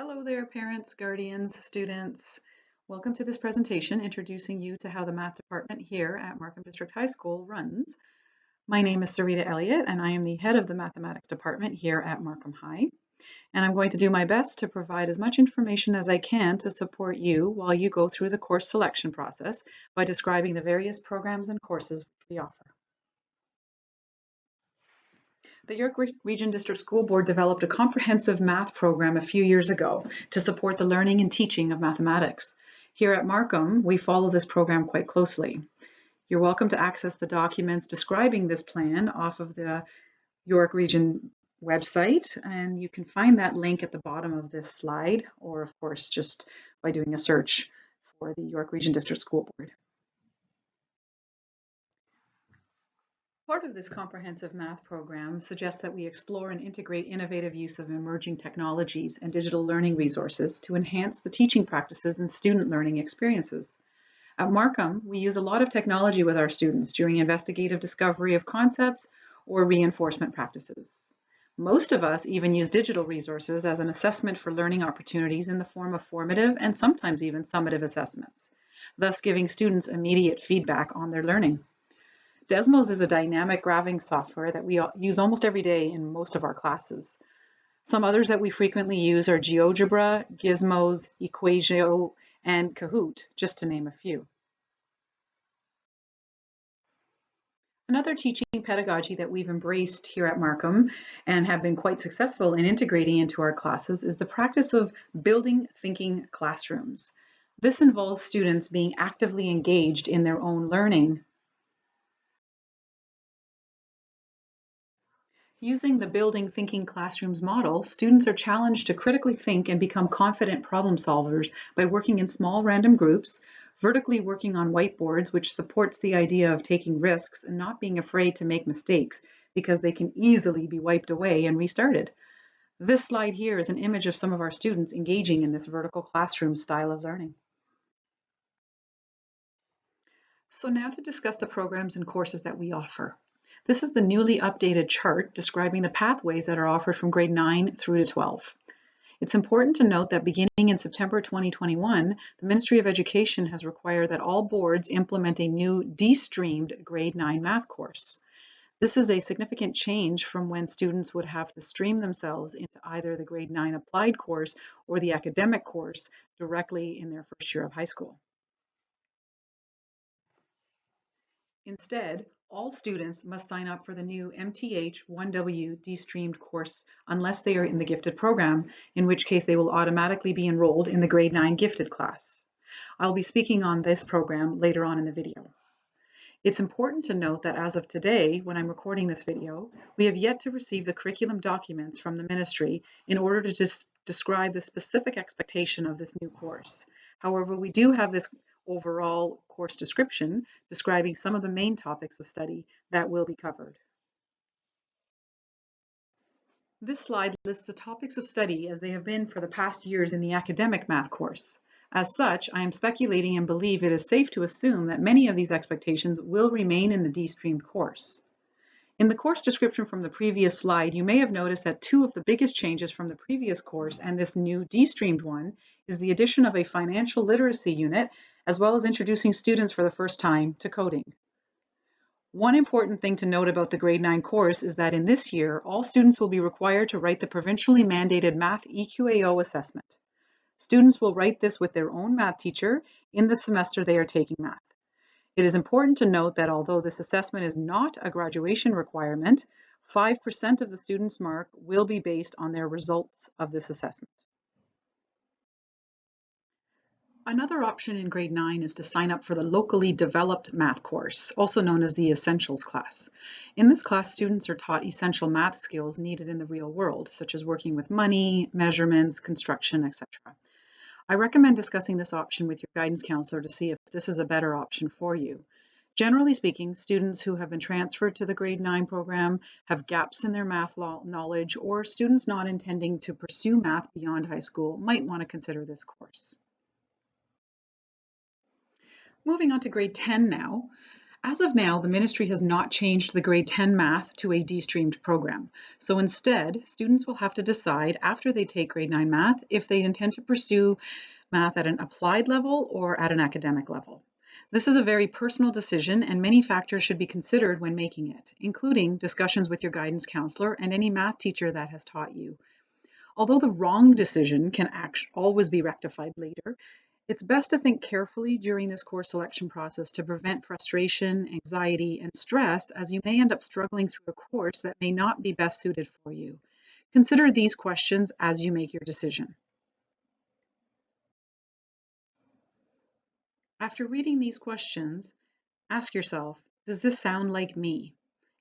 Hello there, parents, guardians, students. Welcome to this presentation introducing you to how the math department here at Markham District High School runs. My name is Sarita Elliott, and I am the head of the mathematics department here at Markham High. And I'm going to do my best to provide as much information as I can to support you while you go through the course selection process by describing the various programs and courses we offer. The York Region District School Board developed a comprehensive math program a few years ago to support the learning and teaching of mathematics. Here at Markham, we follow this program quite closely. You're welcome to access the documents describing this plan off of the York Region website, and you can find that link at the bottom of this slide, or of course, just by doing a search for the York Region District School Board. Part of this comprehensive math program suggests that we explore and integrate innovative use of emerging technologies and digital learning resources to enhance the teaching practices and student learning experiences. At Markham, we use a lot of technology with our students during investigative discovery of concepts or reinforcement practices. Most of us even use digital resources as an assessment for learning opportunities in the form of formative and sometimes even summative assessments, thus giving students immediate feedback on their learning. Desmos is a dynamic graphing software that we use almost every day in most of our classes. Some others that we frequently use are GeoGebra, Gizmos, Equatio, and Kahoot, just to name a few. Another teaching pedagogy that we've embraced here at Markham and have been quite successful in integrating into our classes is the practice of building thinking classrooms. This involves students being actively engaged in their own learning. Using the Building Thinking Classrooms model, students are challenged to critically think and become confident problem solvers by working in small random groups, vertically working on whiteboards, which supports the idea of taking risks and not being afraid to make mistakes because they can easily be wiped away and restarted. This slide here is an image of some of our students engaging in this vertical classroom style of learning. So now to discuss the programs and courses that we offer. This is the newly updated chart describing the pathways that are offered from grade 9 through to 12. It's important to note that beginning in September 2021, the Ministry of Education has required that all boards implement a new de-streamed grade 9 math course. This is a significant change from when students would have to stream themselves into either the grade 9 applied course or the academic course directly in their first year of high school. Instead, all students must sign up for the new MTH 1W de-streamed course unless they are in the gifted program, in which case they will automatically be enrolled in the grade 9 gifted class. I'll be speaking on this program later on in the video. It's important to note that as of today, when I'm recording this video, we have yet to receive the curriculum documents from the ministry in order to describe the specific expectation of this new course. However, we do have this overall course description describing some of the main topics of study that will be covered. This slide lists the topics of study as they have been for the past years in the academic math course. As such, I am speculating and believe it is safe to assume that many of these expectations will remain in the de-streamed course. In the course description from the previous slide, you may have noticed that two of the biggest changes from the previous course and this new de-streamed one is the addition of a financial literacy unit, as well as introducing students for the first time to coding. One important thing to note about the grade 9 course is that in this year, all students will be required to write the provincially mandated Math EQAO assessment. Students will write this with their own math teacher in the semester they are taking math. It is important to note that although this assessment is not a graduation requirement, 5% of the student's mark will be based on their results of this assessment. Another option in grade 9 is to sign up for the locally developed math course, also known as the Essentials class. In this class, students are taught essential math skills needed in the real world, such as working with money, measurements, construction, etc. I recommend discussing this option with your guidance counselor to see if this is a better option for you. Generally speaking, students who have been transferred to the grade 9 program have gaps in their math knowledge, or students not intending to pursue math beyond high school might want to consider this course. Moving on to grade 10 now. As of now, the ministry has not changed the grade 10 math to a de-streamed program. So instead, students will have to decide after they take grade 9 math if they intend to pursue math at an applied level or at an academic level. This is a very personal decision, and many factors should be considered when making it, including discussions with your guidance counselor and any math teacher that has taught you. Although the wrong decision can always be rectified later, it's best to think carefully during this course selection process to prevent frustration, anxiety, and stress, as you may end up struggling through a course that may not be best suited for you. Consider these questions as you make your decision. After reading these questions, ask yourself, does this sound like me?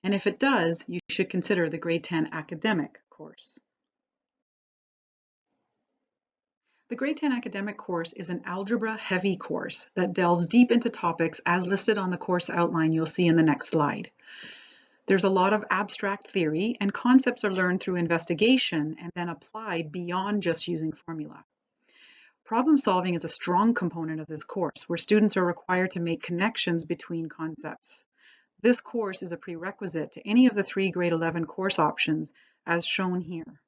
And if it does, you should consider the grade 10 academic course. The grade 10 academic course is an algebra-heavy course that delves deep into topics as listed on the course outline you'll see in the next slide. There's a lot of abstract theory, and concepts are learned through investigation and then applied beyond just using formula. Problem solving is a strong component of this course, where students are required to make connections between concepts. This course is a prerequisite to any of the 3 grade 11 course options as shown here.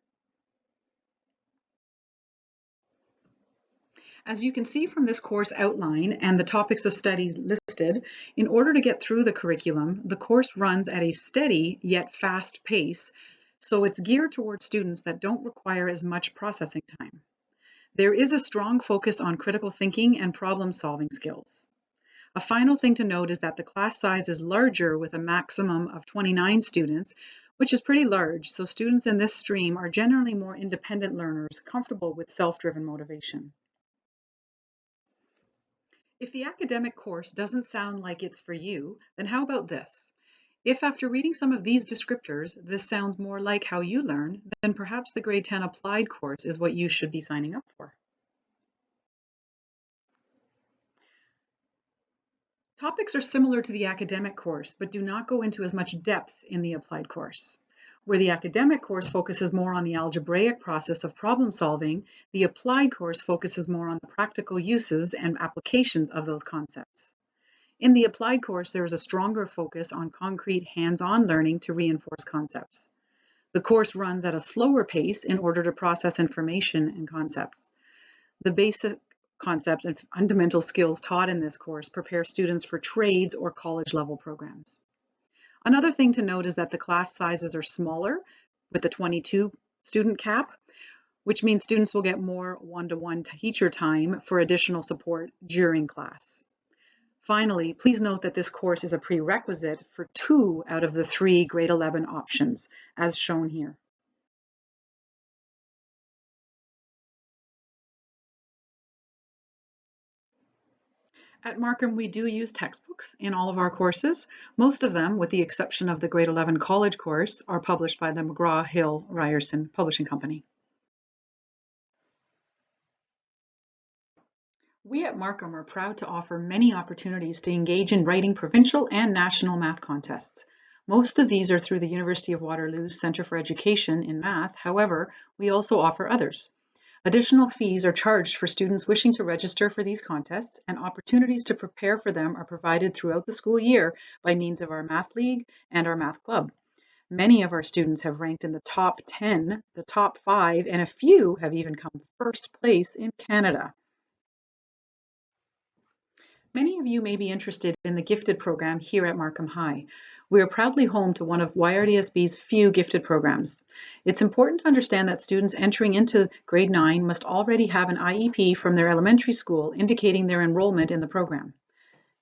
As you can see from this course outline and the topics of studies listed, in order to get through the curriculum, the course runs at a steady yet fast pace, so it's geared towards students that don't require as much processing time. There is a strong focus on critical thinking and problem-solving skills. A final thing to note is that the class size is larger with a maximum of 29 students, which is pretty large, so students in this stream are generally more independent learners, comfortable with self-driven motivation. If the academic course doesn't sound like it's for you, then how about this? If after reading some of these descriptors, this sounds more like how you learn, then perhaps the grade 10 applied course is what you should be signing up for. Topics are similar to the academic course, but do not go into as much depth in the applied course. Where the academic course focuses more on the algebraic process of problem solving, the applied course focuses more on the practical uses and applications of those concepts. In the applied course, there is a stronger focus on concrete hands-on learning to reinforce concepts. The course runs at a slower pace in order to process information and concepts. The basic concepts and fundamental skills taught in this course prepare students for trades or college-level programs. Another thing to note is that the class sizes are smaller with the 22 student cap, which means students will get more one-to-one teacher time for additional support during class. Finally, please note that this course is a prerequisite for 2 out of the 3 grade 11 options, as shown here. At Markham, we do use textbooks in all of our courses. Most of them, with the exception of the grade 11 college course, are published by the McGraw-Hill Ryerson Publishing Company. We at Markham are proud to offer many opportunities to engage in writing provincial and national math contests. Most of these are through the University of Waterloo's Centre for Education in Math. However, we also offer others. Additional fees are charged for students wishing to register for these contests, and opportunities to prepare for them are provided throughout the school year by means of our Math League and our Math Club. Many of our students have ranked in the top 10, the top 5, and a few have even come first place in Canada. Many of you may be interested in the gifted program here at Markham High. We are proudly home to one of YRDSB's few gifted programs. It's important to understand that students entering into grade 9 must already have an IEP from their elementary school indicating their enrollment in the program.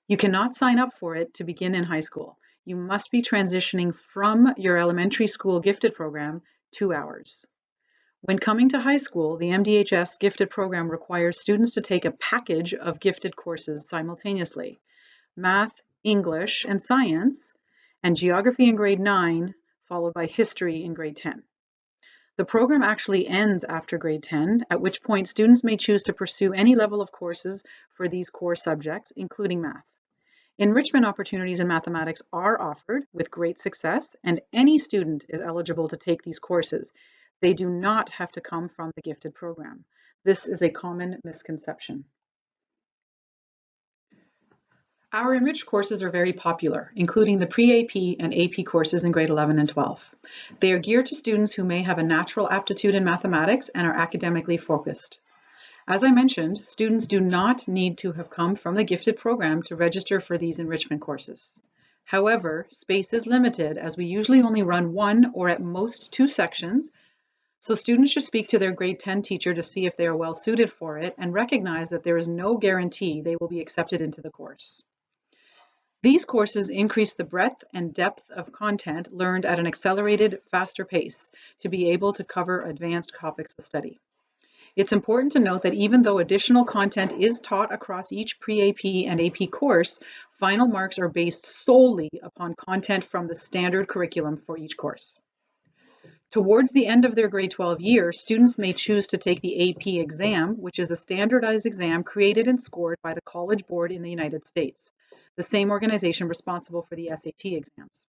You cannot sign up for it to begin in high school. You must be transitioning from your elementary school gifted program to ours. When coming to high school, the MDHS gifted program requires students to take a package of gifted courses simultaneously: math, English, and science, and geography in grade 9, followed by history in grade 10. The program actually ends after grade 10, at which point students may choose to pursue any level of courses for these core subjects, including math. Enrichment opportunities in mathematics are offered with great success, and any student is eligible to take these courses. They do not have to come from the gifted program. This is a common misconception. Our enriched courses are very popular, including the pre-AP and AP courses in grade 11 and 12. They are geared to students who may have a natural aptitude in mathematics and are academically focused. As I mentioned, students do not need to have come from the gifted program to register for these enrichment courses. However, space is limited as we usually only run one or at most two sections, so students should speak to their grade 10 teacher to see if they are well suited for it and recognize that there is no guarantee they will be accepted into the course. These courses increase the breadth and depth of content learned at an accelerated, faster pace to be able to cover advanced topics of study. It's important to note that even though additional content is taught across each pre-AP and AP course, final marks are based solely upon content from the standard curriculum for each course. Towards the end of their grade 12 year, students may choose to take the AP exam, which is a standardized exam created and scored by the College Board in the United States, the same organization responsible for the SAT exams.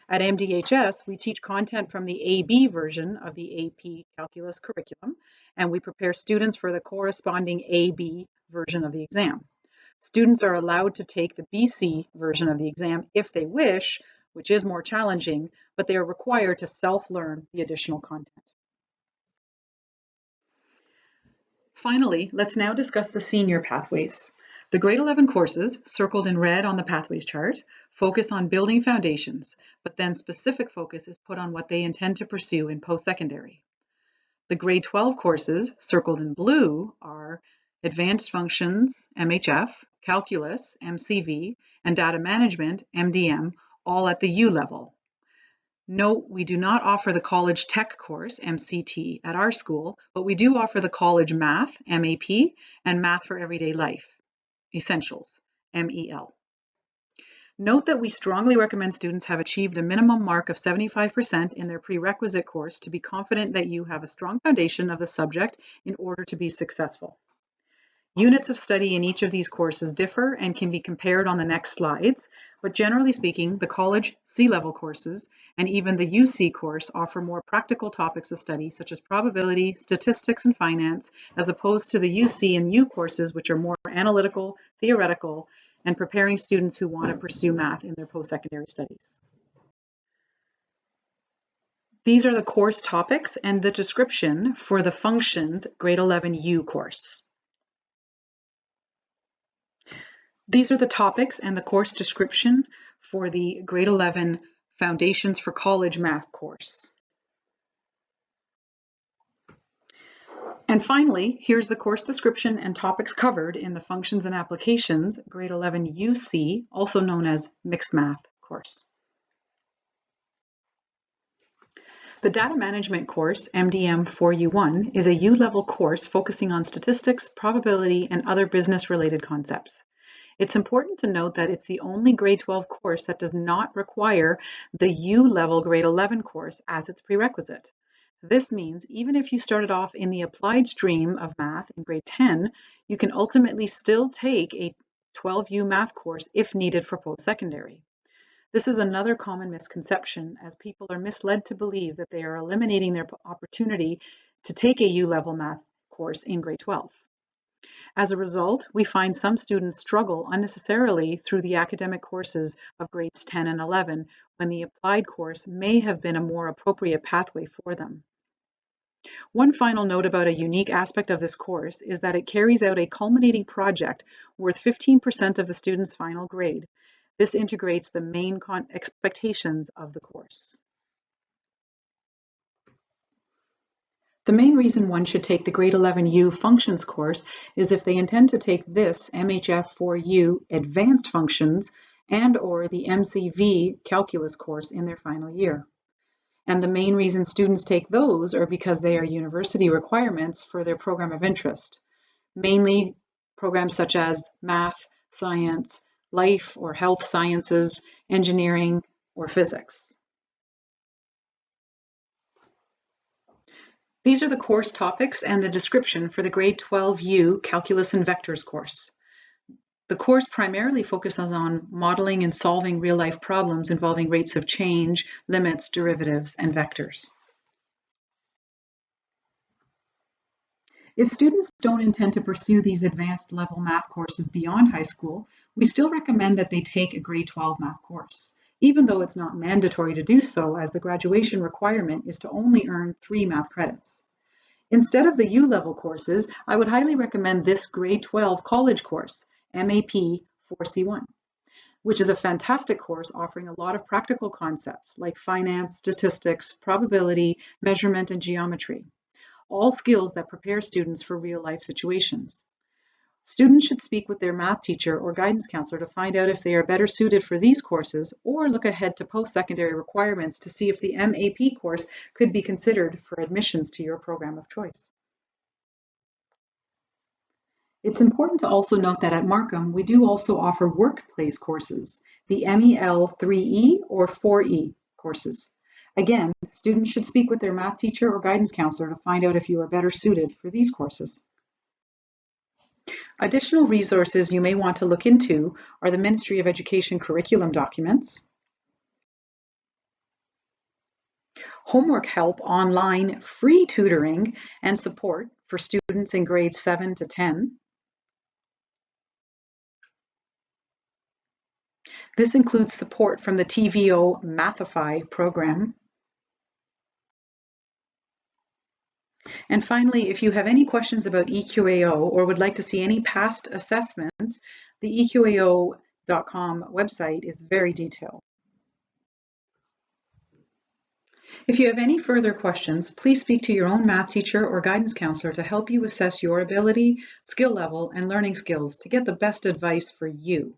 At MDHS, we teach content from the AB version of the AP Calculus curriculum, and we prepare students for the corresponding AB version of the exam. Students are allowed to take the BC version of the exam if they wish, which is more challenging, but they are required to self-learn the additional content. Finally, let's now discuss the senior pathways. The grade 11 courses, circled in red on the pathways chart, focus on building foundations, but then specific focus is put on what they intend to pursue in post-secondary. The grade 12 courses, circled in blue, are Advanced Functions, MHF, Calculus, MCV, and Data Management, MDM, all at the U level. Note, we do not offer the College Tech course, MCT, at our school, but we do offer the College Math, MAP, and Math for Everyday Life, Essentials, MEL. Note that we strongly recommend students have achieved a minimum mark of 75% in their prerequisite course to be confident that you have a strong foundation of the subject in order to be successful. Units of study in each of these courses differ and can be compared on the next slides, but generally speaking, the college C-level courses and even the UC course offer more practical topics of study such as probability, statistics, and finance, as opposed to the UC and U courses, which are more analytical, theoretical, and preparing students who want to pursue math in their post-secondary studies. These are the course topics and the description for the Functions grade 11 U course. These are the topics and the course description for the grade 11 Foundations for College Math course. And finally, here's the course description and topics covered in the Functions and Applications grade 11 UC, also known as Mixed Math course. The Data Management course, MDM 4U1, is a U-level course focusing on statistics, probability, and other business-related concepts. It's important to note that it's the only grade 12 course that does not require the U-level grade 11 course as its prerequisite. This means even if you started off in the applied stream of math in grade 10, you can ultimately still take a 12U math course if needed for post-secondary. This is another common misconception, as people are misled to believe that they are eliminating their opportunity to take a U-level math course in grade 12. As a result, we find some students struggle unnecessarily through the academic courses of grades 10 and 11 when the applied course may have been a more appropriate pathway for them. One final note about a unique aspect of this course is that it carries out a culminating project worth 15% of the student's final grade. This integrates the main expectations of the course. The main reason one should take the grade 11U Functions course is if they intend to take this MHF4U Advanced Functions and or the MCV Calculus course in their final year. And the main reason students take those are because they are university requirements for their program of interest, mainly programs such as math, science, life or health sciences, engineering, or physics. These are the course topics and the description for the grade 12U Calculus and Vectors course. The course primarily focuses on modeling and solving real-life problems involving rates of change, limits, derivatives, and vectors. If students don't intend to pursue these advanced level math courses beyond high school, We still recommend that they take a grade 12 math course, even though it's not mandatory to do so, as the graduation requirement is to only earn 3 math credits. Instead of the U-level courses, I would highly recommend this grade 12 college course, MAP 4C1, which is a fantastic course offering a lot of practical concepts like finance, statistics, probability, measurement, and geometry, all skills that prepare students for real-life situations. Students should speak with their math teacher or guidance counselor to find out if they are better suited for these courses, or look ahead to post-secondary requirements to see if the MAP course could be considered for admissions to your program of choice. It's important to also note that at Markham, we do also offer workplace courses, the MEL 3E or 4E courses. Again, students should speak with their math teacher or guidance counselor to find out if you are better suited for these courses. Additional resources you may want to look into are the Ministry of Education curriculum documents, homework help online, free tutoring and support for students in grades 7 to 10. This includes support from the TVO Mathify program. And finally, if you have any questions about EQAO or would like to see any past assessments, the EQAO.com website is very detailed. If you have any further questions, please speak to your own math teacher or guidance counselor to help you assess your ability, skill level, and learning skills to get the best advice for you.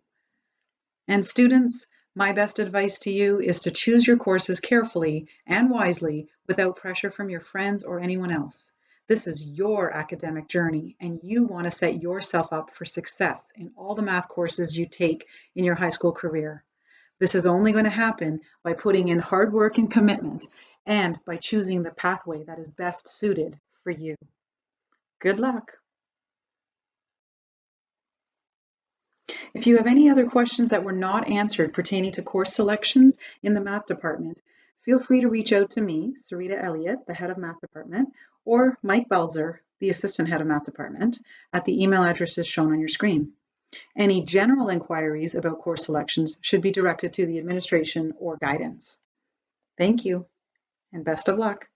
And students, my best advice to you is to choose your courses carefully and wisely without pressure from your friends or anyone else. This is your academic journey, and you want to set yourself up for success in all the math courses you take in your high school career. This is only going to happen by putting in hard work and commitment, and by choosing the pathway that is best suited for you. Good luck. If you have any other questions that were not answered pertaining to course selections in the math department, feel free to reach out to me, Sarita Elliott, the head of math department, or Mike Belzer, the assistant head of math department, at the email addresses shown on your screen. Any general inquiries about course selections should be directed to the administration or guidance. Thank you, and best of luck.